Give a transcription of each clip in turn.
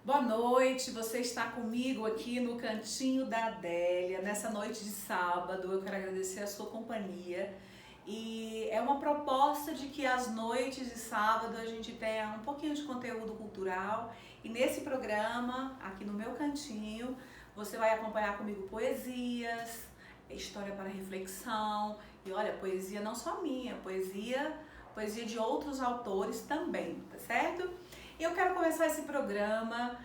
Boa noite, você está comigo aqui no Cantinho da Adélia, nessa noite de sábado. Eu quero agradecer a sua companhia e é uma proposta de que às noites de sábado a gente tenha um pouquinho de conteúdo cultural e nesse programa, aqui no meu cantinho, você vai acompanhar comigo poesias, história para reflexão e olha, poesia não só minha, poesia de outros autores também, tá certo? Eu quero começar esse programa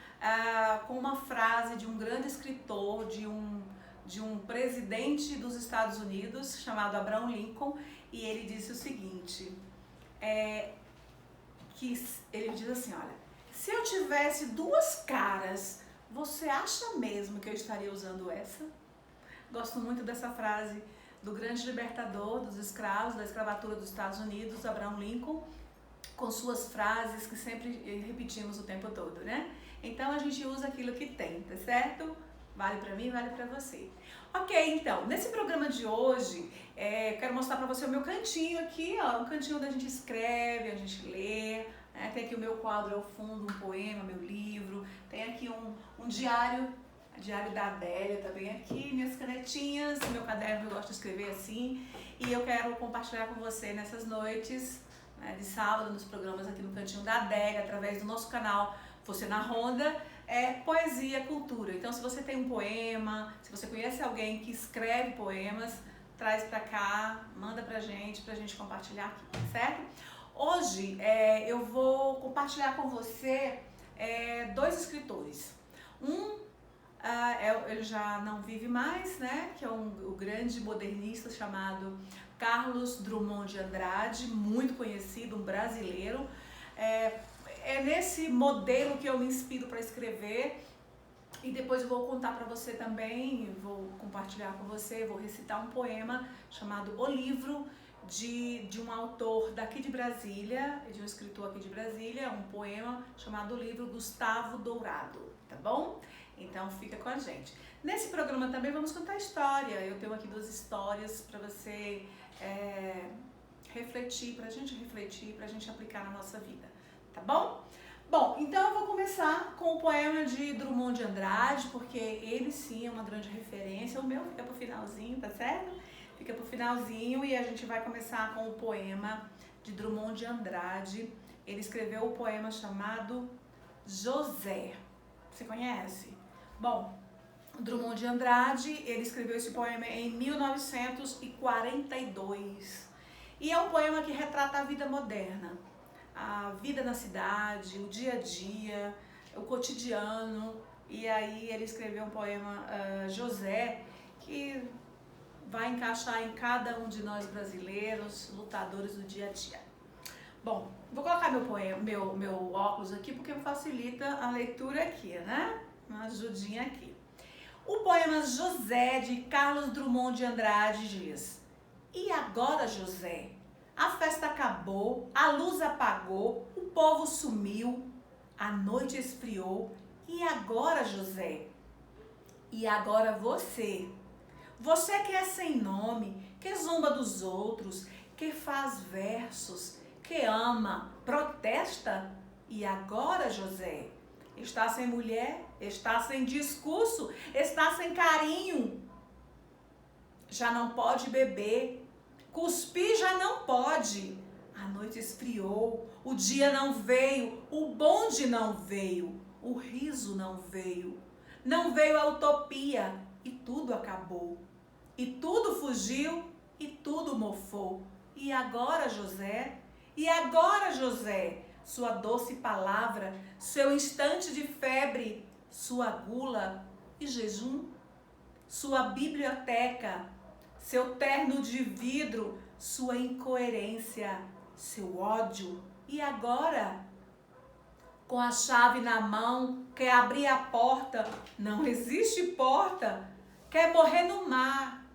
com uma frase de um grande escritor, de um presidente dos Estados Unidos, chamado Abraham Lincoln, e ele disse o seguinte, que ele diz assim, olha, se eu tivesse duas caras, você acha mesmo que eu estaria usando essa? Gosto muito dessa frase do grande libertador dos escravos, da escravatura dos Estados Unidos, Abraham Lincoln, com suas frases que sempre repetimos o tempo todo, né? Então a gente usa aquilo que tem, tá certo? Vale pra mim, vale pra você. Ok, então, nesse programa de hoje, quero mostrar pra você o meu cantinho aqui, ó, um cantinho onde a gente escreve, a gente lê, né? Tem aqui o meu quadro ao fundo, um poema, meu livro, tem aqui um diário da Adélia também aqui, minhas canetinhas, meu caderno, eu gosto de escrever assim, e eu quero compartilhar com você nessas noites de sábado, nos programas aqui no Cantinho da Adélia, através do nosso canal Você na Ronda, poesia, cultura. Então, se você tem um poema, se você conhece alguém que escreve poemas, traz pra cá, manda pra gente compartilhar aqui, certo? Hoje, eu vou compartilhar com você dois escritores. Ele já não vive mais, né? Que é o grande modernista chamado Carlos Drummond de Andrade, muito conhecido, um brasileiro. É nesse modelo que eu me inspiro para escrever e depois eu vou contar para você também, vou compartilhar com você, vou recitar um poema chamado O Livro, de um autor daqui de Brasília, de um escritor aqui de Brasília, um poema chamado O Livro, Gustavo Dourado, tá bom? Então fica com a gente. Nesse programa também vamos contar história, eu tenho aqui duas histórias para você refletir, pra gente aplicar na nossa vida, tá bom? Bom, então eu vou começar com o poema de Drummond de Andrade, porque ele sim é uma grande referência, o meu fica pro finalzinho, tá certo? Fica pro finalzinho e a gente vai começar com o poema de Drummond de Andrade. Ele escreveu o poema chamado José. Você conhece? Bom, Drummond de Andrade, ele escreveu esse poema em 1942. E é um poema que retrata a vida moderna, a vida na cidade, o dia a dia, o cotidiano. E aí ele escreveu um poema, José, que vai encaixar em cada um de nós brasileiros, lutadores do dia a dia. Bom, vou colocar meu óculos aqui porque me facilita a leitura aqui, né? Uma ajudinha aqui. O poema José, de Carlos Drummond de Andrade, diz: E agora, José? A festa acabou, a luz apagou, o povo sumiu, a noite esfriou. E agora, José? E agora você? Você que é sem nome, que zomba dos outros, que faz versos, que ama, protesta. E agora, José? Está sem mulher, está sem discurso, está sem carinho. Já não pode beber, cuspir já não pode. A noite esfriou, o dia não veio, o bonde não veio, o riso não veio. Não veio a utopia e tudo acabou. E tudo fugiu e tudo mofou. E agora, José? E agora, José? Sua doce palavra, seu instante de febre, sua gula e jejum, sua biblioteca, seu terno de vidro, sua incoerência, seu ódio. E agora? Com a chave na mão, quer abrir a porta, não existe porta, quer morrer no mar,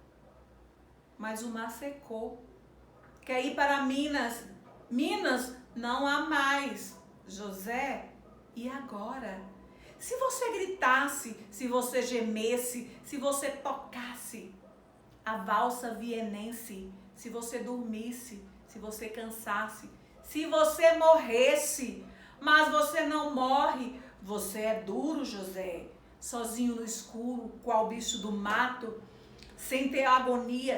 mas o mar secou. Quer ir para Minas, Minas não há mais. José, e agora? Se você gritasse, se você gemesse, se você tocasse a valsa vienense, se você dormisse, se você cansasse, se você morresse, Mas você não morre, você é duro, José, sozinho no escuro, qual bicho do mato, sem teogonia,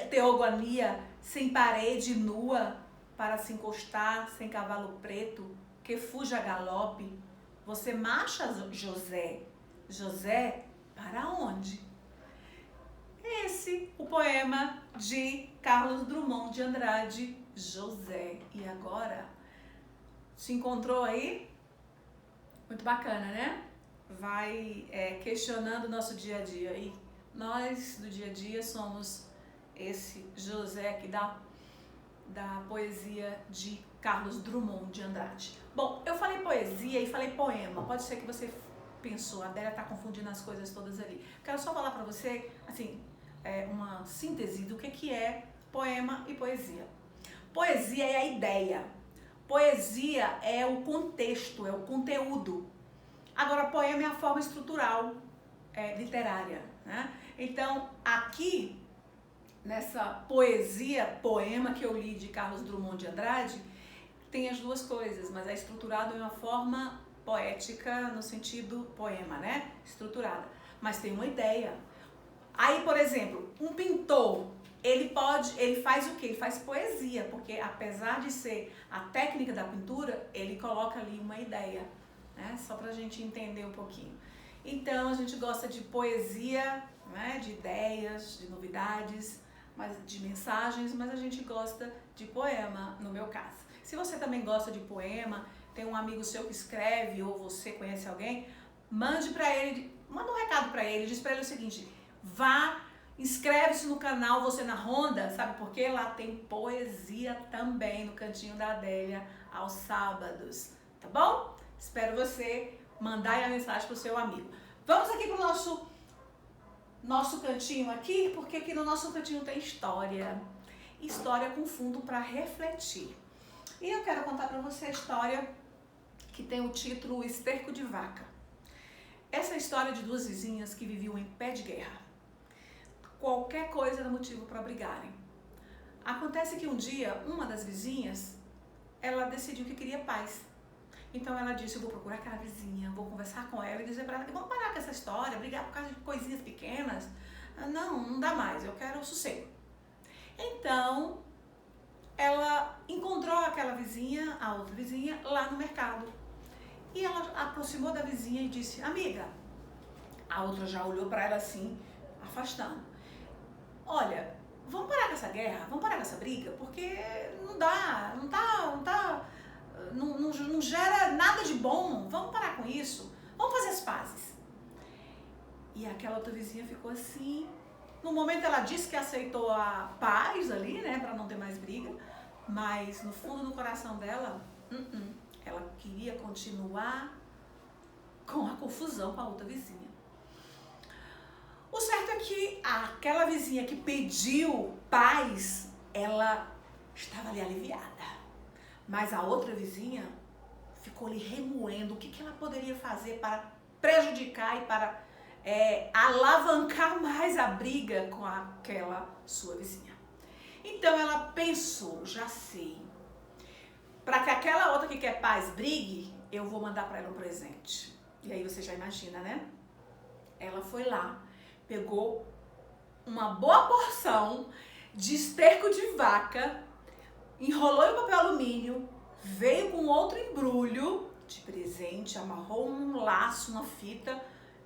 sem parede nua para se encostar, sem cavalo preto, que fuja a galope. Você marcha, José. José, para onde? Esse, o poema de Carlos Drummond de Andrade, José. E agora, se encontrou aí? Muito bacana, né? Vai questionando o nosso dia a dia. E nós, do dia a dia, somos esse José aqui da poesia de Carlos Drummond de Andrade. Bom, eu falei poesia e falei poema. Pode ser que você pensou, a Adélia tá confundindo as coisas todas ali. Quero só falar para você, assim, uma síntese do que é poema e poesia. Poesia é a ideia. Poesia é o contexto, é o conteúdo. Agora, poema é a forma estrutural, literária, né? Então, aqui, nessa poema que eu li de Carlos Drummond de Andrade, tem as duas coisas, mas é estruturado em uma forma poética, no sentido poema, né? Estruturada. Mas tem uma ideia. Aí, por exemplo, um pintor, ele faz o quê? Ele faz poesia, porque apesar de ser a técnica da pintura, ele coloca ali uma ideia, né? Só pra gente entender um pouquinho. Então, a gente gosta de poesia, né? De ideias, de novidades, de mensagens, mas a gente gosta de poema, no meu caso. Se você também gosta de poema, tem um amigo seu que escreve, ou você conhece alguém, manda um recado pra ele, diz pra ele o seguinte: vá, inscreve-se no canal Você na Ronda, sabe por quê? Lá tem poesia também no cantinho da Adélia aos sábados, tá bom? Espero você mandar aí a mensagem pro seu amigo. Vamos aqui pro nosso cantinho aqui, porque aqui no nosso cantinho tem história. História com fundo para refletir. E eu quero contar para você a história que tem o título Esterco de Vaca. Essa é a história de duas vizinhas que viviam em pé de guerra. Qualquer coisa era motivo para brigarem. Acontece que um dia, uma das vizinhas, ela decidiu que queria paz. Então ela disse: eu vou procurar aquela vizinha, vou conversar com ela e dizer para ela que vamos parar com essa história, brigar por causa de coisinhas pequenas. Não dá mais, eu quero sossego. Então, ela encontrou aquela vizinha, a outra vizinha, lá no mercado. E ela aproximou da vizinha e disse: amiga. A outra já olhou para ela assim, afastando. Olha, vamos parar com essa guerra, vamos parar com essa briga, porque não gera nada de bom, vamos parar com isso, vamos fazer as pazes. E aquela outra vizinha ficou assim. No momento ela disse que aceitou a paz ali, né, para não ter mais briga, mas no fundo do coração dela, ela queria continuar com a confusão com a outra vizinha. O certo é que aquela vizinha que pediu paz, ela estava ali aliviada. Mas a outra vizinha ficou ali remoendo o que ela poderia fazer para prejudicar e para alavancar mais a briga com aquela sua vizinha. Então ela pensou: já sei, para que aquela outra que quer paz brigue, eu vou mandar para ela um presente. E aí você já imagina, né? Ela foi lá, pegou uma boa porção de esterco de vaca, enrolou em papel alumínio, veio com outro embrulho de presente, amarrou um laço, uma fita,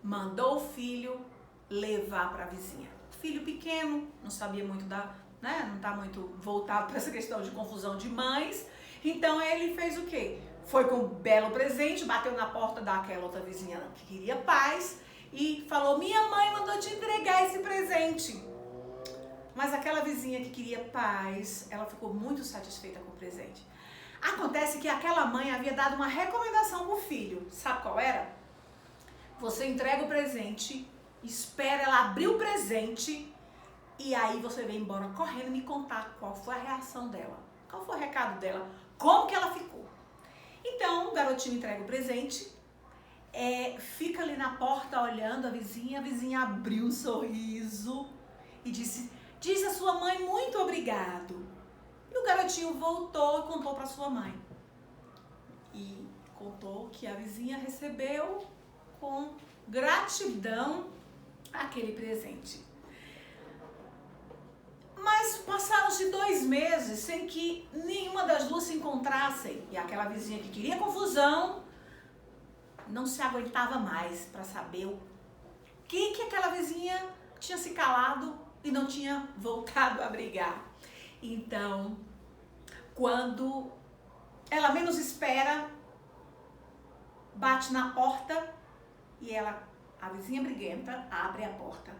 mandou o filho levar para a vizinha. Filho pequeno, não sabia muito não tá muito voltado para essa questão de confusão de mães. Então ele fez o quê? Foi com um belo presente, bateu na porta daquela outra vizinha que queria paz e falou: minha mãe mandou te entregar esse presente. Mas aquela vizinha que queria paz, ela ficou muito satisfeita com o presente. Acontece que aquela mãe havia dado uma recomendação pro filho. Sabe qual era? Você entrega o presente, espera ela abrir o presente e aí você vem embora correndo me contar qual foi a reação dela, qual foi o recado dela, como que ela ficou. Então o garotinho entrega o presente, fica ali na porta olhando a vizinha abriu um sorriso e disse a sua mãe muito obrigado. E o garotinho voltou e contou para sua mãe. E contou que a vizinha recebeu com gratidão aquele presente. Mas passaram-se 2 meses sem que nenhuma das duas se encontrassem. E aquela vizinha que queria confusão não se aguentava mais para saber o que aquela vizinha tinha se calado e não tinha voltado a brigar. Então, quando ela menos espera, bate na porta e a vizinha briguenta, abre a porta.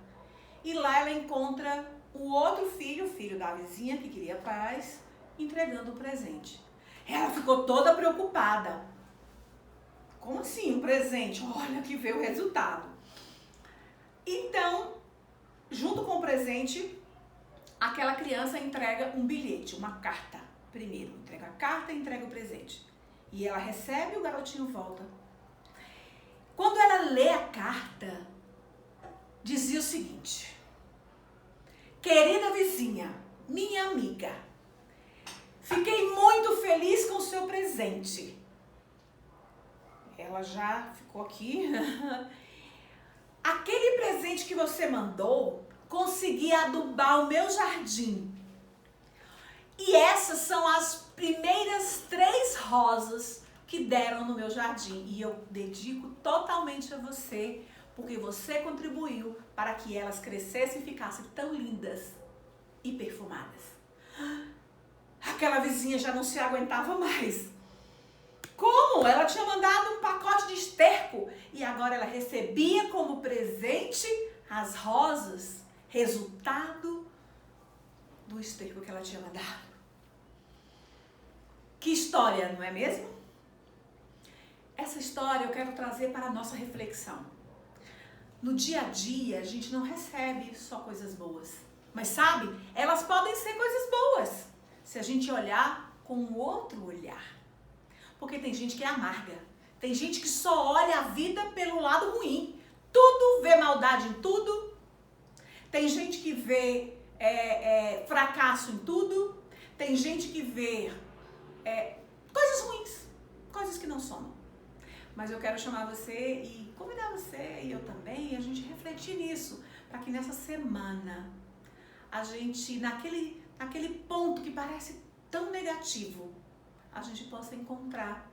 E lá ela encontra o outro filho, o filho da vizinha que queria paz, entregando o presente. Ela ficou toda preocupada. Como assim um presente? Olha que veio o resultado. Então, junto com o presente, aquela criança entrega um bilhete, uma carta. Primeiro, entrega a carta e entrega o presente. E ela recebe e o garotinho volta. Quando ela lê a carta, dizia o seguinte: querida vizinha, minha amiga, fiquei muito feliz com o seu presente. Ela já ficou aqui. Aquele presente que você mandou conseguia adubar o meu jardim. E essas são as primeiras 3 rosas que deram no meu jardim. E eu dedico totalmente a você, porque você contribuiu para que elas crescessem e ficassem tão lindas e perfumadas. Aquela vizinha já não se aguentava mais. Como? Ela tinha mandado um pacote de esterco e agora ela recebia como presente as rosas, resultado do esterco que ela tinha mandado. Que história, não é mesmo? Essa história eu quero trazer para a nossa reflexão. No dia a dia, a gente não recebe só coisas boas. Mas sabe, elas podem ser coisas boas, se a gente olhar com um outro olhar. Porque tem gente que é amarga. Tem gente que só olha a vida pelo lado ruim. Tudo vê maldade em tudo. Tem gente que vê fracasso em tudo. Tem gente que vê coisas ruins, coisas que não somam. Mas eu quero chamar você e convidar você e eu também a gente refletir nisso, para que nessa semana a gente, naquele ponto que parece tão negativo, a gente possa encontrar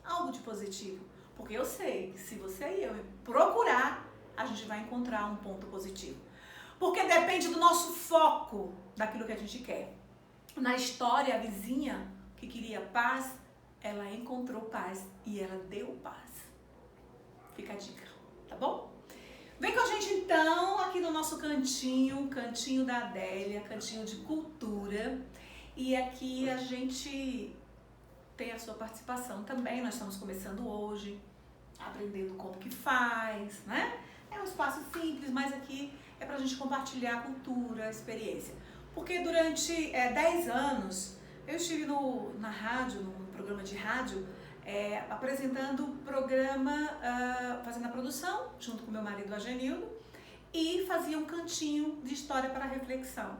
algo de positivo. Porque eu sei que se você e eu procurar, a gente vai encontrar um ponto positivo. Porque depende do nosso foco, daquilo que a gente quer. Na história, a vizinha que queria paz, ela encontrou paz e ela deu paz. Fica a dica, tá bom? Vem com a gente então aqui no nosso cantinho da Adélia, cantinho de cultura. E aqui a gente tem a sua participação também. Nós estamos começando hoje, aprendendo como que faz, né? É um espaço simples, mas aqui é pra gente compartilhar a cultura, a experiência. Porque durante 10 anos eu estive na rádio, num programa de rádio, apresentando o programa, fazendo a produção, junto com meu marido Agenildo, e fazia um cantinho de história para reflexão.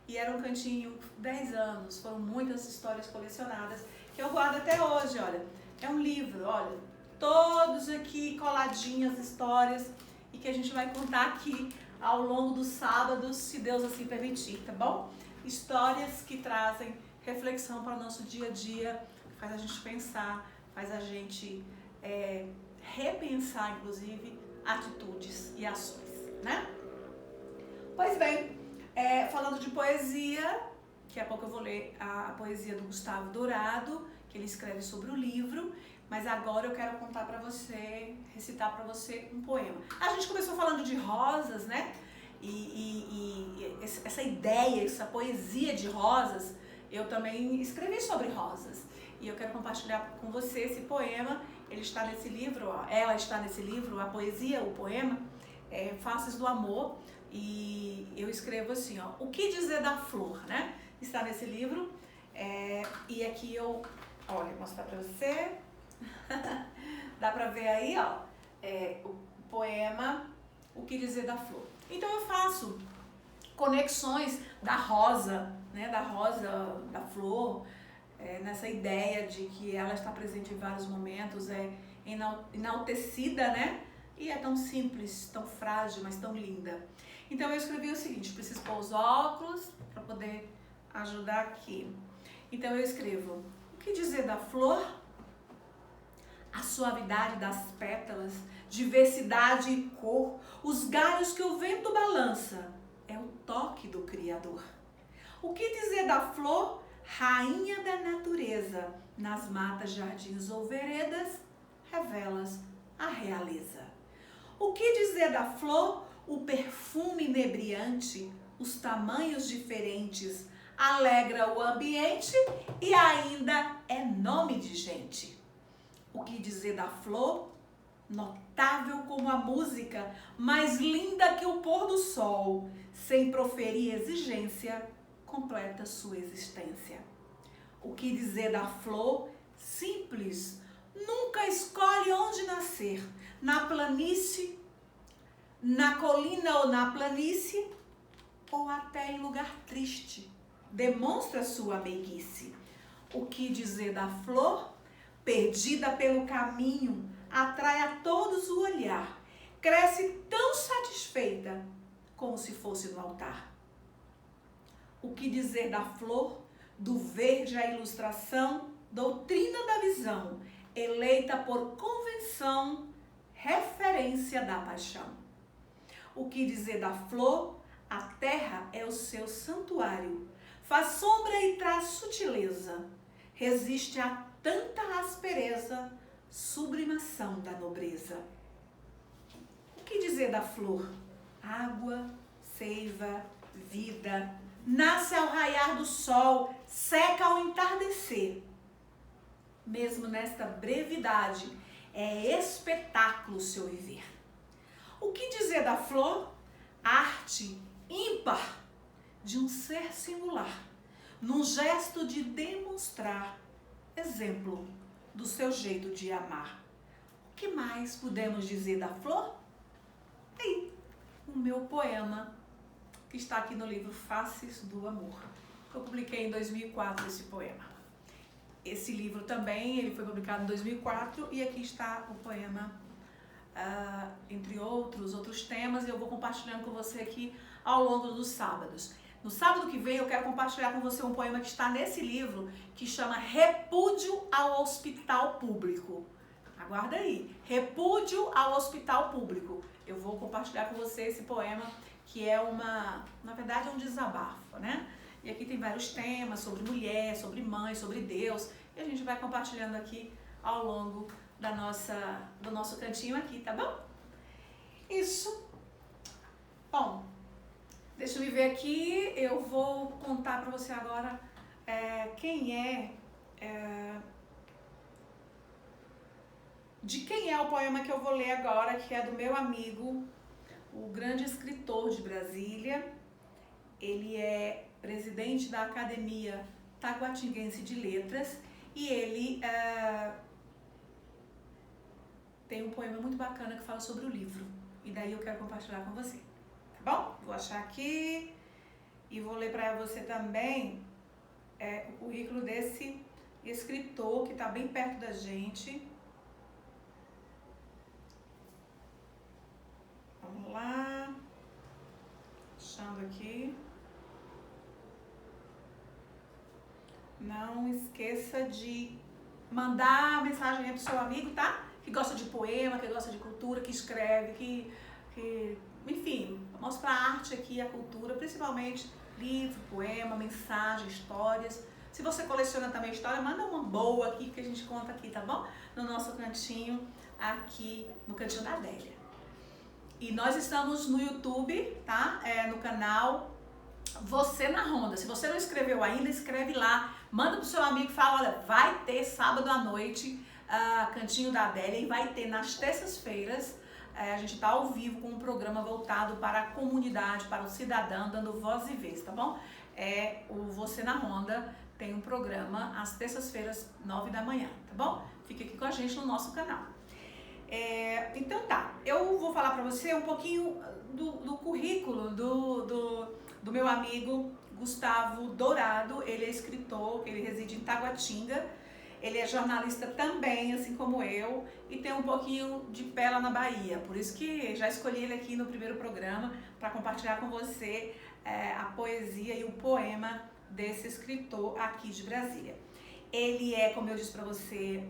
E era um cantinho, 10 anos, foram muitas histórias colecionadas, que eu guardo até hoje, olha. É um livro, olha, todos aqui coladinhas histórias, e que a gente vai contar aqui ao longo dos sábados, se Deus assim permitir, tá bom? Histórias que trazem reflexão para o nosso dia a dia, faz a gente pensar, faz a gente repensar, inclusive, atitudes e ações, né? Pois bem, falando de poesia, daqui a pouco eu vou ler a poesia do Gustavo Dourado, que ele escreve sobre o livro, mas agora eu quero contar para você, recitar para você um poema. A gente começou falando de rosas, né? E essa ideia, essa poesia de rosas, eu também escrevi sobre rosas. E eu quero compartilhar com você esse poema. Ele está nesse livro, ela está nesse livro, a poesia, o poema, Faces do Amor. E eu escrevo assim, o que dizer da flor, né? Está nesse livro. E aqui eu, olha, vou mostrar pra você. Dá pra ver aí, o poema, o que dizer da flor. Então eu faço conexões da rosa, né? Da rosa, da flor, nessa ideia de que ela está presente em vários momentos, é enaltecida, né? E é tão simples, tão frágil, mas tão linda. Então eu escrevi o seguinte, preciso pôr os óculos para poder ajudar aqui. Então eu escrevo, o que dizer da flor? A suavidade das pétalas, diversidade e cor, os galhos que o vento balança, é o toque do Criador. O que dizer da flor? Rainha da natureza, nas matas, jardins ou veredas, revelas a realeza. O que dizer da flor? O perfume inebriante, os tamanhos diferentes, alegra o ambiente e ainda é nome de gente. O que dizer da flor? Notável como a música, mais linda que o pôr do sol, sem proferir exigência, completa sua existência. O que dizer da flor? Simples, nunca escolhe onde nascer, na planície, na colina ou na planície, ou até em lugar triste, demonstra sua meiguice. O que dizer da flor? Perdida pelo caminho, atrai a todos o olhar, cresce tão satisfeita como se fosse no altar. O que dizer da flor? Do verde a ilustração, doutrina da visão, eleita por convenção, referência da paixão. O que dizer da flor? A terra é o seu santuário, faz sombra e traz sutileza, resiste a tanta aspereza, sublimação da nobreza. O que dizer da flor? Água, seiva, vida, nasce ao raiar do sol, seca ao entardecer. Mesmo nesta brevidade, é espetáculo o seu viver. O que dizer da flor? Arte ímpar de um ser singular, num gesto de demonstrar exemplo do seu jeito de amar. O que mais podemos dizer da flor? Aí, o meu poema, que está aqui no livro Faces do Amor. Eu publiquei em 2004 esse poema. Esse livro também, ele foi publicado em 2004 e aqui está o poema, entre outros temas, e eu vou compartilhando com você aqui ao longo dos sábados. No sábado que vem eu quero compartilhar com você um poema que está nesse livro, que chama Repúdio ao Hospital Público. Aguarda aí, Repúdio ao Hospital Público. Eu vou compartilhar com você esse poema, que é na verdade é um desabafo, né? E aqui tem vários temas sobre mulher, sobre mãe, sobre Deus, e a gente vai compartilhando aqui ao longo do nosso cantinho aqui, tá bom? Isso. Bom, deixa eu me ver aqui, eu vou contar para você agora de quem é o poema que eu vou ler agora, que é do meu amigo, o grande escritor de Brasília. Ele é presidente da Academia Taguatinguense de Letras e ele tem um poema muito bacana que fala sobre o livro. E daí eu quero compartilhar com você. Tá bom? Vou achar aqui e vou ler para você também o currículo desse escritor que está bem perto da gente. Vamos lá. Achando aqui. Não esqueça de mandar mensagem aí pro seu amigo, tá? Que gosta de poema, que gosta de cultura, que escreve, enfim, mostra a arte aqui, a cultura, principalmente livro, poema, mensagem, histórias. Se você coleciona também história, manda uma boa aqui que a gente conta aqui, tá bom? No nosso cantinho, aqui no Cantinho da Adélia. E nós estamos no YouTube, tá? No canal Você na Ronda. Se você não escreveu ainda, escreve lá. Manda pro seu amigo e fala, olha, vai ter sábado à noite Cantinho da Adélia e vai ter nas terças-feiras. A gente está ao vivo com um programa voltado para a comunidade, para o cidadão, dando voz e vez, tá bom? O Você na Ronda tem um programa às terças-feiras, 9 da manhã, tá bom? Fique aqui com a gente no nosso canal. Então tá, eu vou falar para você um pouquinho do currículo do meu amigo Gustavo Dourado. Ele é escritor, ele reside em Taguatinga. Ele é jornalista também, assim como eu, e tem um pouquinho de pé lá na Bahia. Por isso que já escolhi ele aqui no primeiro programa para compartilhar com você a poesia e o poema desse escritor aqui de Brasília. Ele é, como eu disse para você,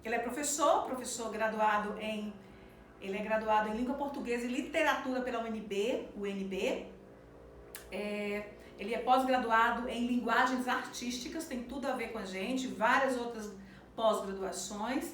ele é professor graduado em... Ele é graduado em Língua Portuguesa e Literatura pela UNB. Ele é pós-graduado em Linguagens Artísticas, tem tudo a ver com a gente, várias outras pós-graduações.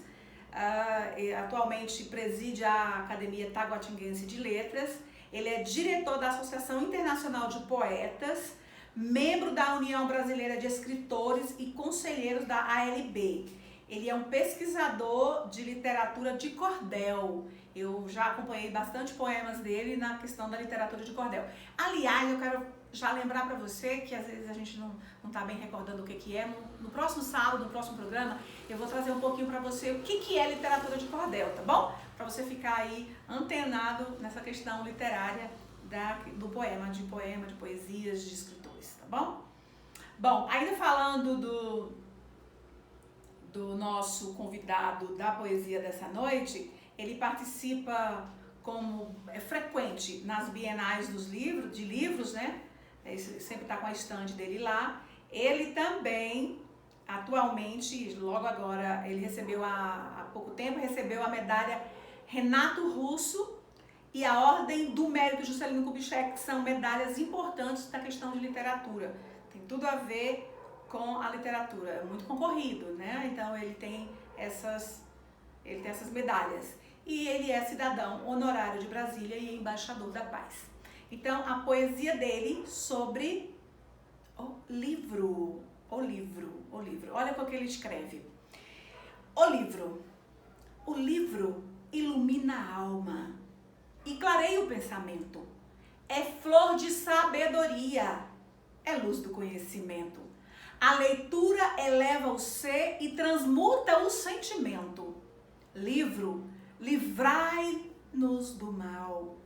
Atualmente preside a Academia Taguatinguense de Letras. Ele é diretor da Associação Internacional de Poetas, membro da União Brasileira de Escritores e conselheiro da ALB. Ele é um pesquisador de literatura de cordel. Eu já acompanhei bastante poemas dele na questão da literatura de cordel. Aliás, eu quero já lembrar para você que às vezes a gente não está bem recordando o que é. No próximo sábado, no próximo programa, eu vou trazer um pouquinho para você o que é literatura de cordel, tá bom? Para você ficar aí antenado nessa questão literária do poema, de poesias, de escritores, tá bom? Bom, ainda falando do nosso convidado da poesia dessa noite, ele participa como frequente nas bienais de livros, né? Ele sempre está com a estande dele lá. Ele também, atualmente, logo agora, ele recebeu há pouco tempo, recebeu a medalha Renato Russo e a Ordem do Mérito Juscelino Kubitschek, que são medalhas importantes da questão de literatura. Tem tudo a ver com a literatura, é muito concorrido, né? Então ele tem essas medalhas. E ele é cidadão honorário de Brasília e embaixador da paz. Então a poesia dele sobre o livro. Olha o que ele escreve. O livro ilumina a alma e clareia o pensamento. É flor de sabedoria, é luz do conhecimento. A leitura eleva o ser e transmuta o sentimento. Livro, livrai-nos do mal.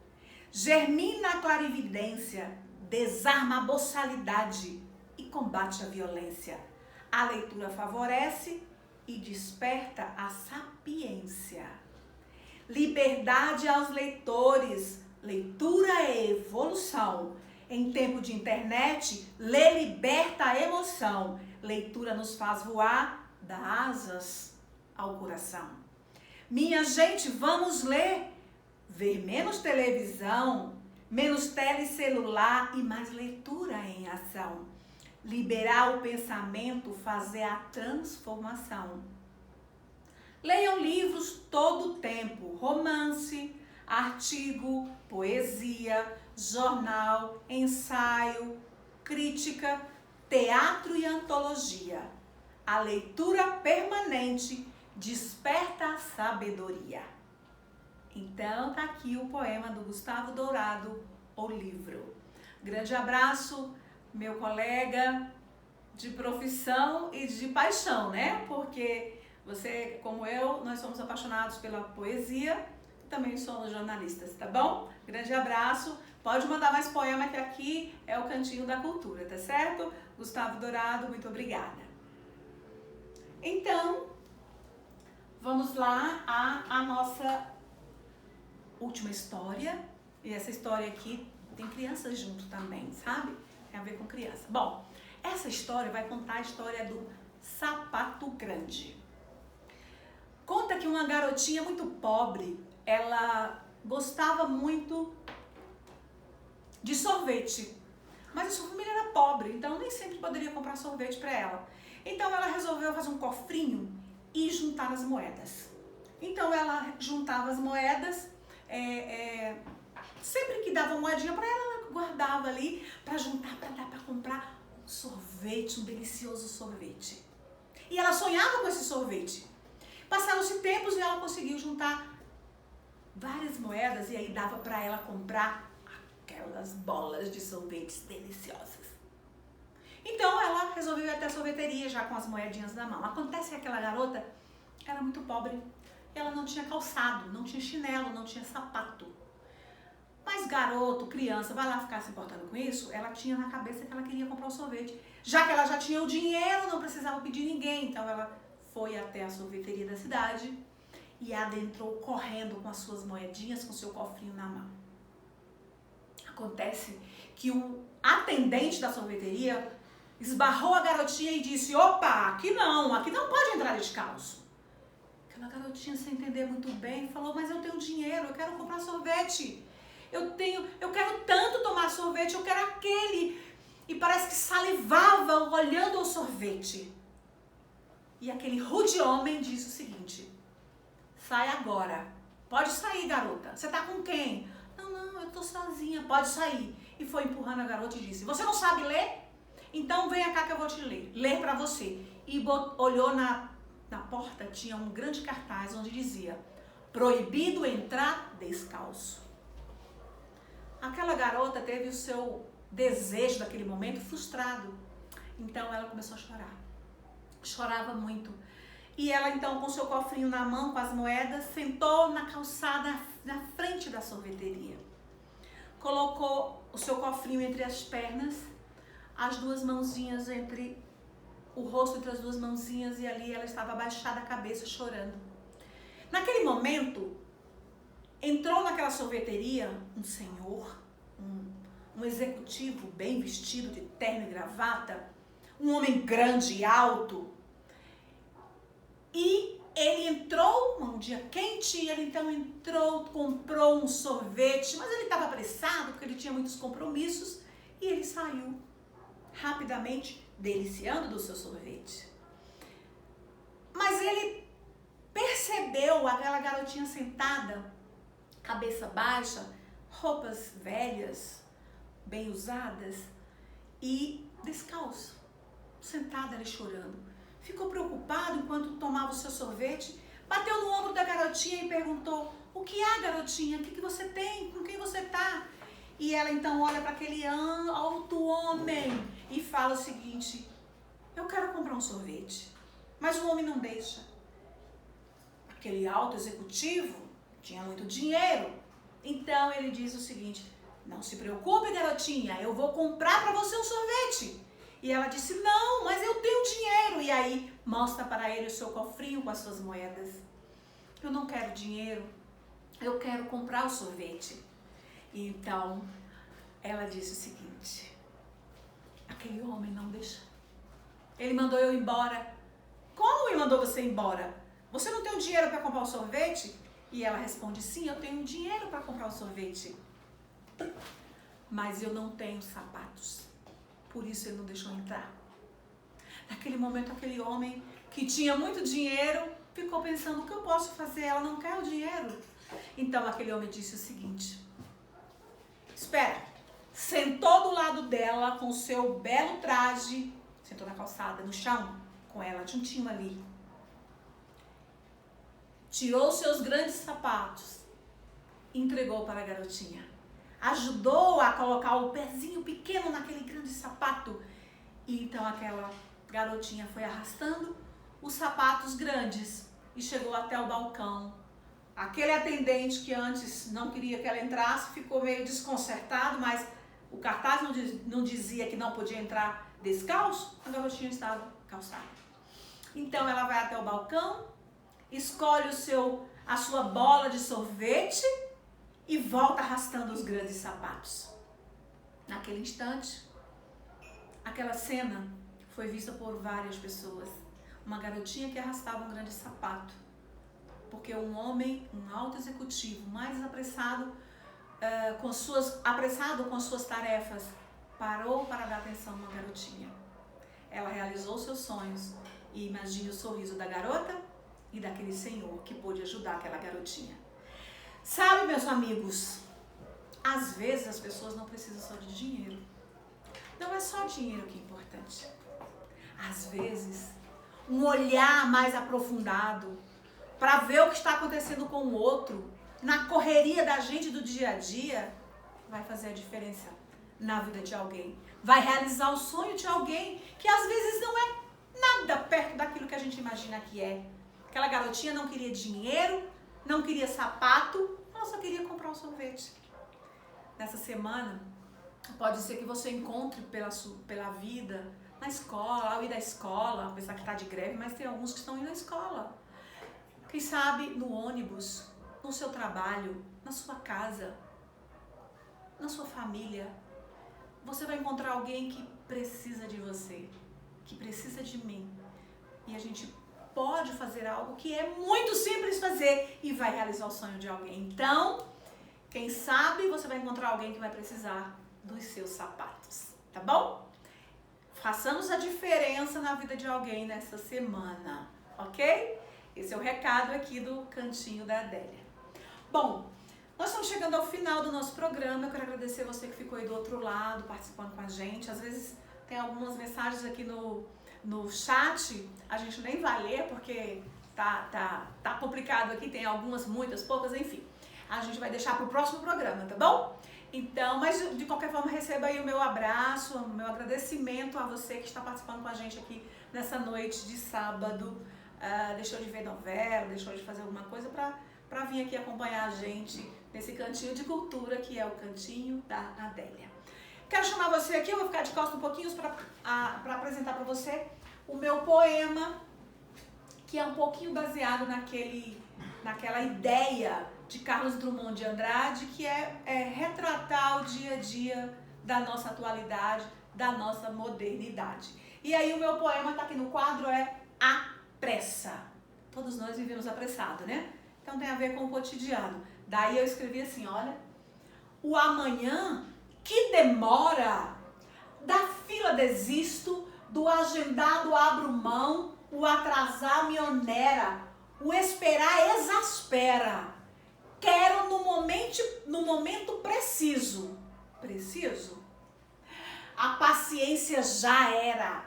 Germina a clarividência, desarma a boçalidade e combate a violência. A leitura favorece e desperta a sapiência. Liberdade aos leitores, leitura é evolução. Em tempo de internet, lê liberta a emoção. Leitura nos faz voar, dá asas ao coração. Minha gente, vamos ler. Ver menos televisão, menos telecelular e mais leitura em ação. Liberar o pensamento, fazer a transformação. Leiam livros todo o tempo, romance, artigo, poesia, jornal, ensaio, crítica, teatro e antologia. A leitura permanente desperta a sabedoria. Então tá aqui o poema do Gustavo Dourado, O Livro. Grande abraço, meu colega de profissão e de paixão, né? Porque você, como eu, nós somos apaixonados pela poesia, também somos jornalistas, tá bom? Grande abraço. Pode mandar mais poema, que aqui é o Cantinho da Cultura, tá certo? Gustavo Dourado, muito obrigada. Então, vamos lá à nossa última história. E essa história aqui tem crianças junto também, sabe? Tem a ver com criança. Bom, essa história vai contar a história do Sapato Grande. Conta que uma garotinha muito pobre, ela gostava muito de sorvete, mas a sua família era pobre, então nem sempre poderia comprar sorvete para ela. Então ela resolveu fazer um cofrinho e juntar as moedas. Então ela juntava as moedas, sempre que dava uma moedinha para ela, ela guardava ali para juntar, para dar para comprar um sorvete, um delicioso sorvete. E ela sonhava com esse sorvete. Passaram-se tempos e ela conseguiu juntar várias moedas e aí dava para ela comprar aquelas bolas de sorvetes deliciosas. Então ela resolveu ir até a sorveteria já com as moedinhas na mão. Acontece que aquela garota era muito pobre. Ela não tinha calçado, não tinha chinelo, não tinha sapato. Mas garoto, criança, vai lá ficar se importando com isso? Ela tinha na cabeça que ela queria comprar um sorvete. Já que ela já tinha o dinheiro, não precisava pedir ninguém. Então ela foi até a sorveteria da cidade e adentrou correndo com as suas moedinhas, com seu cofrinho na mão. Acontece que o atendente da sorveteria esbarrou a garotinha e disse: opa, aqui não pode entrar descalço. Aquela garotinha, sem entender muito bem, falou: mas eu tenho dinheiro, eu quero comprar sorvete. Eu quero tanto tomar sorvete, eu quero aquele. E parece que salivava olhando o sorvete. E aquele rude homem disse o seguinte: sai agora. Pode sair, garota. Você tá com quem? Não, eu tô sozinha. Pode sair. E foi empurrando a garota e disse: você não sabe ler? Então venha cá que eu vou te ler pra você. E olhou na porta, tinha um grande cartaz onde dizia: proibido entrar descalço. Aquela garota teve o seu desejo daquele momento frustrado. Então ela começou a chorar. Chorava muito. E ela então, com seu cofrinho na mão, com as moedas, sentou na calçada na frente da sorveteria. Colocou o seu cofrinho entre as pernas, as duas mãozinhas entre o rosto, entre as duas mãozinhas, e ali ela estava abaixada a cabeça, chorando. Naquele momento, entrou naquela sorveteria um senhor, um executivo bem vestido, de terno e gravata, um homem grande e alto. E ele entrou, um dia quente, e ele então entrou, comprou um sorvete, mas ele estava apressado porque ele tinha muitos compromissos, e ele saiu rapidamente, deliciando do seu sorvete. Mas ele percebeu aquela garotinha sentada, cabeça baixa, roupas velhas, bem usadas e descalço, sentada ali chorando. Ficou preocupado enquanto tomava o seu sorvete, bateu no ombro da garotinha e perguntou: o que há, garotinha? O que você tem? Com quem você tá? E ela então olha para aquele alto homem e fala o seguinte: eu quero comprar um sorvete, mas o homem não deixa. Aquele alto executivo tinha muito dinheiro, então ele diz o seguinte: não se preocupe, garotinha, eu vou comprar para você um sorvete. E ela disse: não, mas eu tenho dinheiro. E aí mostra para ele o seu cofrinho com as suas moedas. Eu não quero dinheiro, eu quero comprar o sorvete. E então ela disse o seguinte: aquele homem não deixa. Ele mandou eu embora. Como ele mandou você embora? Você não tem o dinheiro para comprar o sorvete? E ela responde: sim, eu tenho dinheiro para comprar o sorvete, mas eu não tenho sapatos. Por isso ele não deixou entrar. Naquele momento, aquele homem que tinha muito dinheiro ficou pensando: o que eu posso fazer? Ela não quer o dinheiro. Então aquele homem disse o seguinte: espera. Sentou do lado dela com o seu belo traje, sentou na calçada, no chão, com ela juntinho ali. Tirou seus grandes sapatos, entregou para a garotinha. Ajudou a colocar o pezinho pequeno naquele grande sapato. E então aquela garotinha foi arrastando os sapatos grandes e chegou até o balcão. Aquele atendente que antes não queria que ela entrasse ficou meio desconcertado, mas o cartaz não dizia que não podia entrar descalço, a garotinha estava calçada. Então ela vai até o balcão, escolhe a sua bola de sorvete e volta arrastando os grandes sapatos. Naquele instante, aquela cena foi vista por várias pessoas. Uma garotinha que arrastava um grande sapato, porque um homem, um alto executivo, mais apressado com suas tarefas, parou para dar atenção a uma garotinha. Ela realizou seus sonhos e imagine o sorriso da garota e daquele senhor que pôde ajudar aquela garotinha. Sabe, meus amigos, às vezes as pessoas não precisam só de dinheiro. Não é só dinheiro que é importante. Às vezes, um olhar mais aprofundado para ver o que está acontecendo com o outro, na correria da gente do dia a dia, vai fazer a diferença na vida de alguém. Vai realizar o sonho de alguém que às vezes não é nada perto daquilo que a gente imagina que é. Aquela garotinha não queria dinheiro, não queria sapato, ela só queria comprar um sorvete. nessa semana, pode ser que você encontre pela vida, na escola, ao ir da escola, apesar que está de greve, mas tem alguns que estão indo à escola. Quem sabe no ônibus, no seu trabalho, na sua casa, na sua família, você vai encontrar alguém que precisa de você, que precisa de mim. E a gente pode fazer algo que é muito simples fazer e vai realizar o sonho de alguém. Então, quem sabe você vai encontrar alguém que vai precisar dos seus sapatos, tá bom? Façamos a diferença na vida de alguém nessa semana, ok? Esse é o recado aqui do Cantinho da Adélia. Bom, nós estamos chegando ao final do nosso programa. Eu quero agradecer você que ficou aí do outro lado, participando com a gente. Às vezes tem algumas mensagens aqui no chat, a gente nem vai ler porque tá complicado aqui, tem algumas, muitas, poucas, enfim. A gente vai deixar para o próximo programa, tá bom? Então, mas de qualquer forma, receba aí o meu abraço, o meu agradecimento a você que está participando com a gente aqui nessa noite de sábado. Deixou de ver novela, deixou de fazer alguma coisa para vir aqui acompanhar a gente nesse cantinho de cultura que é o Cantinho da Adélia. Quero chamar você aqui, eu vou ficar de costas um pouquinho para apresentar para você o meu poema, que é um pouquinho baseado naquela ideia de Carlos Drummond de Andrade, que é retratar o dia a dia da nossa atualidade, da nossa modernidade. E aí o meu poema está aqui no quadro, é A Pressa. Todos nós vivemos apressado, né? Então tem a ver com o cotidiano. Daí eu escrevi assim, olha, o amanhã que demora, da fila desisto, do agendado abro mão, o atrasar me onera, o esperar exaspera. Quero no momento preciso. Preciso? A paciência já era.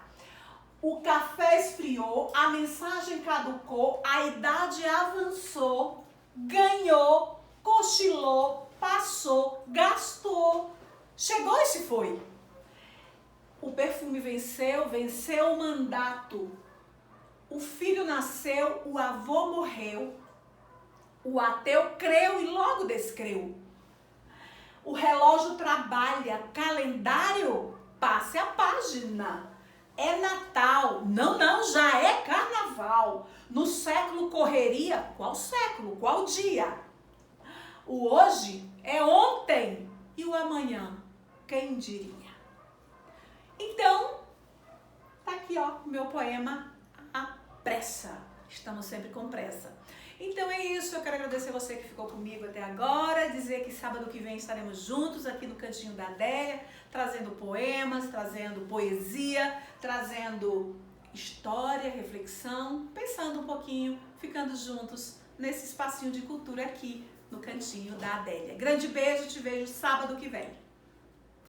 O café esfriou, a mensagem caducou, a idade avançou, ganhou, cochilou, passou, gastou, chegou e se foi. O perfume venceu o mandato. O filho nasceu, o avô morreu. O ateu creu e logo descreu. O relógio trabalha, calendário, passe a página. É Natal, não, já é Carnaval. No século correria, qual século, qual dia? O hoje é ontem e o amanhã, quem diria? Então, tá aqui ó, o meu poema, A Pressa. Estamos sempre com pressa. Então é isso, eu quero agradecer você que ficou comigo até agora, dizer que sábado que vem estaremos juntos aqui no Cantinho da Adélia, trazendo poemas, trazendo poesia, trazendo história, reflexão, pensando um pouquinho, ficando juntos nesse espacinho de cultura aqui no Cantinho da Adélia. Grande beijo, te vejo sábado que vem.